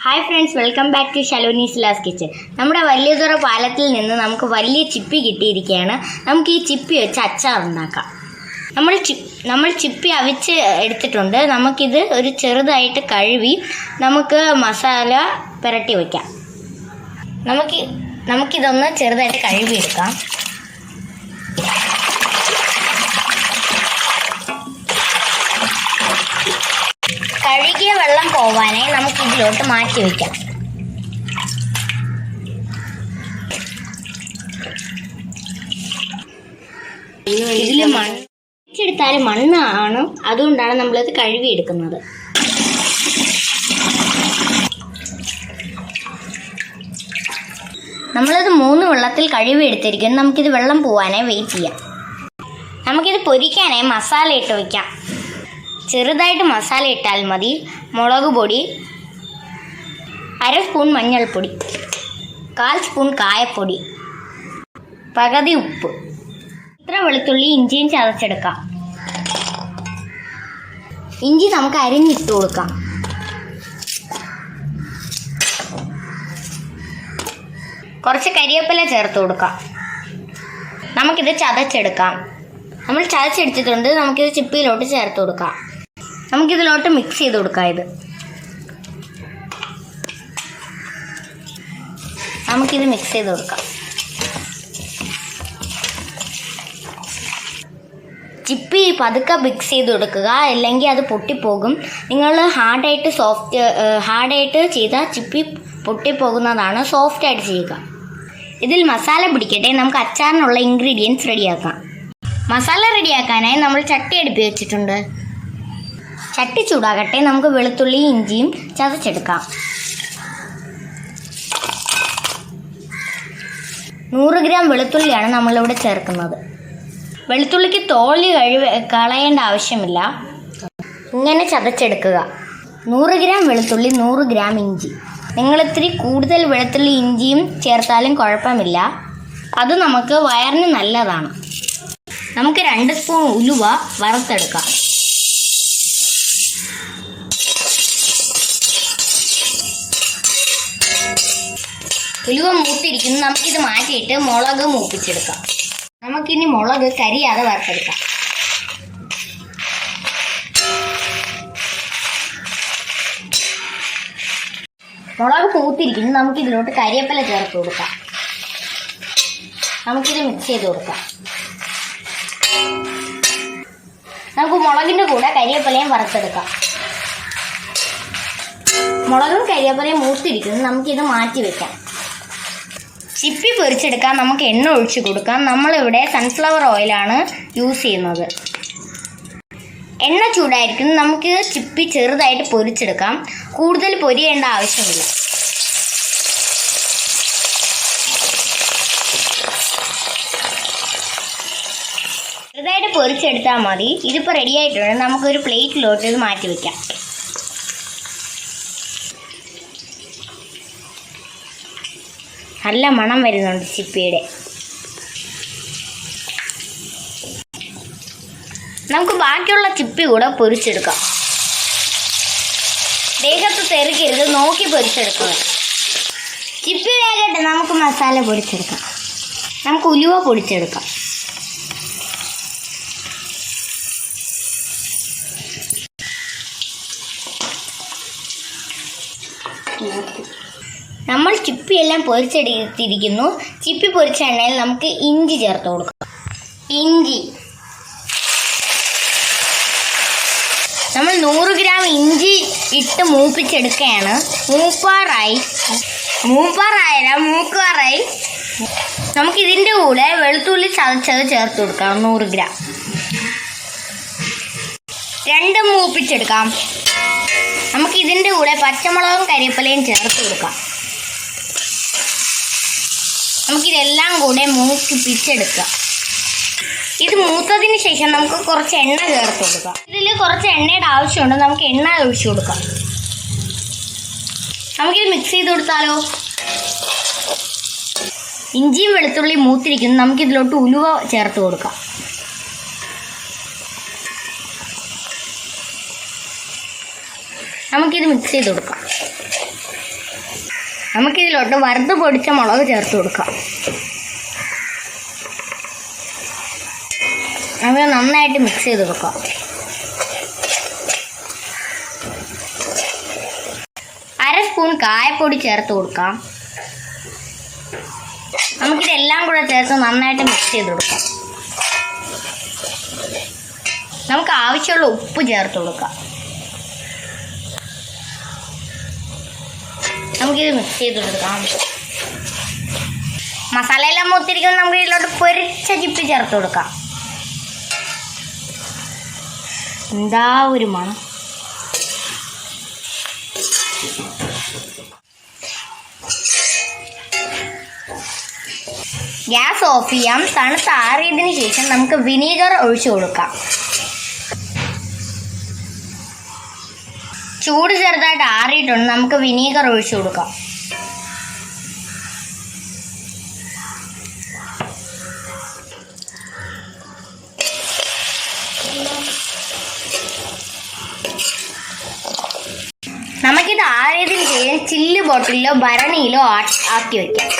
Hi friends, welcome back to ഷലോനീസ് ലാസ് kitchen. നമ്മുടെ വലിയതുറ പാലത്തിൽ നിന്ന് നമുക്ക് വലിയ ചിപ്പി കിട്ടിയിരിക്കുകയാണ്. നമുക്ക് ഈ ചിപ്പി വെച്ച് അച്ചാർ ഉണ്ടാക്കാം. നമ്മൾ ചിപ്പി അവിച്ച് എടുത്തിട്ടുണ്ട്. നമുക്കിത് ഒരു ചെറുതായിട്ട് കഴുകി നമുക്ക് മസാല പുരട്ടി വയ്ക്കാം. നമുക്കിതൊന്ന് ചെറുതായിട്ട് കഴുകിയെടുക്കാം. കഴുകിയ വെള്ളം പോവാനായി നമുക്ക് ഇതിലോട്ട് മാറ്റി വയ്ക്കാം. ഇതിൽ മണ്ണെടുത്താലും മണ്ണാണ്, അതുകൊണ്ടാണ് നമ്മളിത് കഴുകിയെടുക്കുന്നത്. നമ്മളിത് 3 വെള്ളത്തിൽ കഴുകിയെടുത്തിരിക്കുന്നു. നമുക്കിത് വെള്ളം പോവാനായി വെയിറ്റ് ചെയ്യാം. നമുക്കിത് പൊരിക്കാനായി മസാല ഇട്ട് വയ്ക്കാം. ചെറുതായിട്ട് മസാല ഇട്ടാൽ മതി. മുളക് പൊടി, 1/2 സ്പൂൺ മഞ്ഞൾപ്പൊടി, 1/4 സ്പൂൺ കായപ്പൊടി, പകുതി ഉപ്പ്, ഇത്ര വെളുത്തുള്ളി ഇഞ്ചിയും ചതച്ചെടുക്കാം. ഇഞ്ചി നമുക്ക് അരിഞ്ഞിട്ട് കൊടുക്കാം. കുറച്ച് കരിവേപ്പില ചേർത്ത് കൊടുക്കാം. നമുക്കിത് ചതച്ചെടുക്കാം. നമ്മൾ ചതച്ചെടുത്തിട്ടുണ്ട്. നമുക്കിത് ചിപ്പിയിലോട്ട് ചേർത്ത് കൊടുക്കാം. നമുക്കിതിലോട്ട് മിക്സ് ചെയ്ത് കൊടുക്കാം. നമുക്കിത് മിക്സ് ചെയ്ത് കൊടുക്കാം. ചിപ്പി പതുക്കെ മിക്സ് ചെയ്ത് കൊടുക്കുക, അല്ലെങ്കിൽ അത് പൊട്ടിപ്പോകും. നിങ്ങൾ ഹാർഡായിട്ട് ചെയ്താൽ ചിപ്പി പൊട്ടിപ്പോകുന്നതാണ്. സോഫ്റ്റായിട്ട് ചെയ്യുക. ഇതിൽ മസാല പിടിക്കട്ടെ. നമുക്ക് അച്ചാറിനുള്ള ഇൻഗ്രീഡിയൻസ് റെഡിയാക്കാം. മസാല റെഡിയാക്കാനായി നമ്മൾ ചട്ടി അടുപ്പി വെച്ചിട്ടുണ്ട്. ചട്ടി ചൂടാകട്ടെ. നമുക്ക് വെളുത്തുള്ളി ഇഞ്ചിയും ചതച്ചെടുക്കാം. 100 ഗ്രാം വെളുത്തുള്ളിയാണ് നമ്മളിവിടെ ചേർക്കുന്നത്. വെളുത്തുള്ളിക്ക് തോല് കളയേണ്ട ആവശ്യമില്ല. ഇങ്ങനെ ചതച്ചെടുക്കുക. 100 ഗ്രാം വെളുത്തുള്ളി, 100 ഗ്രാം ഇഞ്ചി. നിങ്ങളിത്തിരി കൂടുതൽ വെളുത്തുള്ളി ഇഞ്ചിയും ചേർത്താലും കുഴപ്പമില്ല. അത് നമുക്ക് വയറിന് നല്ലതാണ്. നമുക്ക് 2 സ്പൂൺ ഉലുവ വറുത്തെടുക്കാം. ഉലുവ മൂത്തിരിക്കുന്നു. നമുക്കിത് മാറ്റിയിട്ട് മുളക് മൂപ്പിച്ചെടുക്കാം. നമുക്കിനി മുളക് കരിയാതെ വറുത്തെടുക്കാം. മുളക് മൂത്തിരിക്കുന്നു. നമുക്കിതിലോട്ട് കരിവേപ്പില ചേർത്ത് കൊടുക്കാം. നമുക്കിത് മിക്സ് ചെയ്ത് കൊടുക്കാം. നമുക്ക് മുളകിൻ്റെ കൂടെ കരിവേപ്പിലയും വറുത്തെടുക്കാം. മുളകും കരിവേപ്പിലയും മൂത്തിരിക്കുന്നു. നമുക്കിത് മാറ്റി വെക്കാം. ചിപ്പി പൊരിച്ചെടുക്കാൻ നമുക്ക് എണ്ണ ഒഴിച്ച് കൊടുക്കാം. നമ്മളിവിടെ സൺഫ്ലവർ ഓയിലാണ് യൂസ് ചെയ്യുന്നത്. എണ്ണ ചൂടായിരിക്കുന്നു. നമുക്ക് ചിപ്പി ചെറുതായിട്ട് പൊരിച്ചെടുക്കാം. കൂടുതൽ പൊരിയേണ്ട ആവശ്യമില്ല. ചെറുതായിട്ട് പൊരിച്ചെടുത്താൽ മതി. ഇതിപ്പോൾ റെഡി ആയിട്ടുണ്ട്. നമുക്കൊരു പ്ലേറ്റിലോട്ട് ഇത് മാറ്റി വയ്ക്കാം. നല്ല മണം വരുന്നുണ്ട് ചിപ്പിയുടെ. നമുക്ക് ബാക്കിയുള്ള ചിപ്പി കൂടെ പൊരിച്ചെടുക്കാം. ദേഹത്ത് തെറിക്കരുത്, നോക്കി പൊരിച്ചെടുക്കുക. ചിപ്പി വേഗട്ടെ. നമുക്ക് മസാല പൊടിച്ചെടുക്കാം. നമുക്ക് ഉലുവ പൊടിച്ചെടുക്കാം. നമ്മൾ ചിപ്പിയെല്ലാം പൊരിച്ചെടുത്തിരിക്കുന്നു. ചിപ്പി പൊരിച്ച എണ്ണയിൽ നമുക്ക് ഇഞ്ചി ചേർത്ത് കൊടുക്കാം. ഇഞ്ചി നമ്മൾ 100 ഗ്രാം ഇഞ്ചി ഇട്ട് മൂപ്പിച്ചെടുക്കുകയാണ്. മൂക്കാറായി. നമുക്കിതിൻ്റെ കൂടെ വെളുത്തുള്ളി ചതച്ചത് ചേർത്ത് കൊടുക്കാം. 100 ഗ്രാം. 2 മൂപ്പിച്ചെടുക്കാം. നമുക്കിതിൻ്റെ കൂടെ പച്ചമുളകും കരിവേപ്പിലയും ചേർത്ത് കൊടുക്കാം. നമുക്കിതെല്ലാം കൂടെ മൂപ്പിച്ചെടുക്കാം. ഇത് മൂത്തതിന് ശേഷം നമുക്ക് കുറച്ച് എണ്ണ ചേർത്ത് കൊടുക്കാം. ഇതിൽ കുറച്ച് എണ്ണയുടെ ആവശ്യമുണ്ട്. നമുക്ക് എണ്ണ ഒഴിച്ചു കൊടുക്കാം. നമുക്കിത് മിക്സ് ചെയ്ത് കൊടുത്താലോ. ഇഞ്ചിയും വെളുത്തുള്ളി മൂത്തിരിക്കുന്നു. നമുക്കിതിലോട്ട് ഉലുവ ചേർത്ത് കൊടുക്കാം. നമുക്കിത് മിക്സ് ചെയ്ത് കൊടുക്കാം. നമുക്കിതിലോട്ട് വറുത്ത് പൊടിച്ച മുളക് ചേർത്ത് കൊടുക്കാം. നമുക്ക് നന്നായിട്ട് മിക്സ് ചെയ്ത് കൊടുക്കാം. അര സ്പൂൺ കായപ്പൊടി ചേർത്ത് കൊടുക്കാം. നമുക്കിതെല്ലാം കൂടെ ചേർത്ത് നന്നായിട്ട് മിക്സ് ചെയ്ത് കൊടുക്കാം. നമുക്ക് ആവശ്യമുള്ള ഉപ്പ് ചേർത്ത് കൊടുക്കാം. നമുക്കിത് മിക്സ് ചെയ്ത് കൊടുക്കാം. മസാലയെല്ലാം മൂത്തിരിക്കുമ്പോൾ നമുക്ക് ഇതിലോട്ട് പൊരിച്ച ചിപ്പി ചേർത്ത് കൊടുക്കാം. എന്താ ഒരു മണം! ഗ്യാസ് ഓഫ് ചെയ്യാം. തണുത്ത് ആറിയതിന് ശേഷം നമുക്ക് വിനീഗർ ഒഴിച്ചു കൊടുക്കാം. ചൂട് ചെറുതായിട്ട് ആറിയിട്ടുണ്ട്. നമുക്ക് വിനീഗർ ഒഴിച്ചു കൊടുക്കാം. നമുക്കിത് ആറിയതിന് ശേഷം ചില്ല് ബോട്ടിലോ ഭരണിയിലോ ആക്കി വയ്ക്കാം.